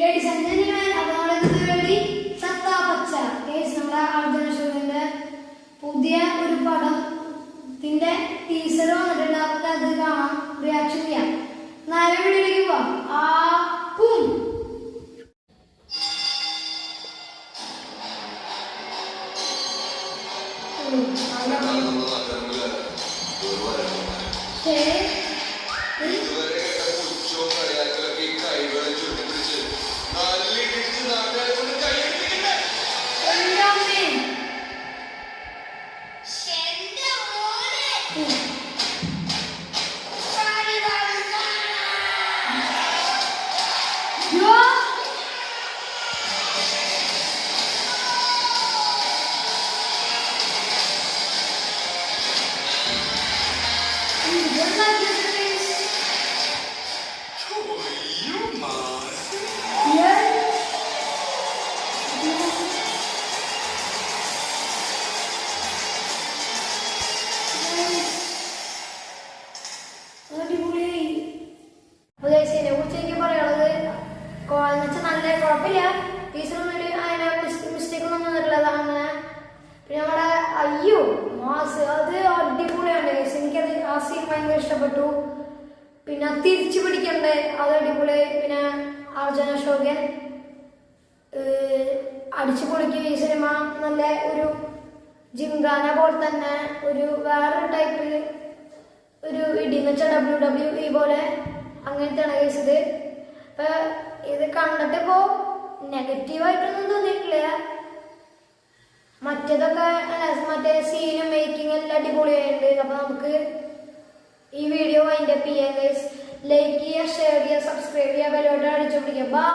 Ladies and gentlemen, അപ്പോൾ വേണ്ടി സത്താ പച്ച കേസ് നമ്മുടെ അർജുന അശോകന്റെ പുതിയ ഒരു പടത്തിന്റെ ടീസർ വന്നിട്ടുണ്ട്. നമുക്ക് അത് കാണാം, റിയാക്ഷൻ ചെയ്യാം. നേരെ വീഡിയോയിലേക്ക് പോവാം. പൂം നല്ല കുഴപ്പമില്ല. ടീച്ചറൊന്നും അതിനെ മിസ്റ്റേക്ക് ഒന്നും വന്നിട്ടുള്ളത് അങ്ങനെ. പിന്നെ നമ്മുടെ അയ്യോ മാസ് അത് അടിപൊളിയാണ്. എനിക്കത് ആ സീൻ ഭയങ്കര ഇഷ്ടപ്പെട്ടു. പിന്നെ തിരിച്ചു പിടിക്കണ്ടേ അത് അടിപൊളി. പിന്നെ അർജുന അശോകൻ അടിച്ചു പൊളിക്കും ഈ സിനിമ. നല്ല ഒരു ജിംഖാന പോലെ തന്നെ ഒരു വേറൊരു ടൈപ്പ് ഒരു ഇടിന്ന് വെച്ചാൽ WWE പോലെ അങ്ങനത്തെയാണ് കേസ് ഇത്. അപ്പൊ ഇത് കണ്ടിട്ടിപ്പോ നെഗറ്റീവായിട്ടൊന്നും തോന്നിയിട്ടില്ല. മറ്റേതൊക്കെ മറ്റേ സീനും മേക്കിംഗ് എല്ലാം അടിപൊളിയായിട്ടുണ്ട്. അപ്പൊ നമുക്ക് ഈ വീഡിയോ വൈൻഡപ്പ് ചെയ്യാം ഗൈസ്. ലൈക്ക് ചെയ്യുക, ഷെയർ ചെയ്യുക, സബ്സ്ക്രൈബ് ചെയ്യുക, ബെൽ ബട്ടൺ അടിച്ചു പിടിക്കുക.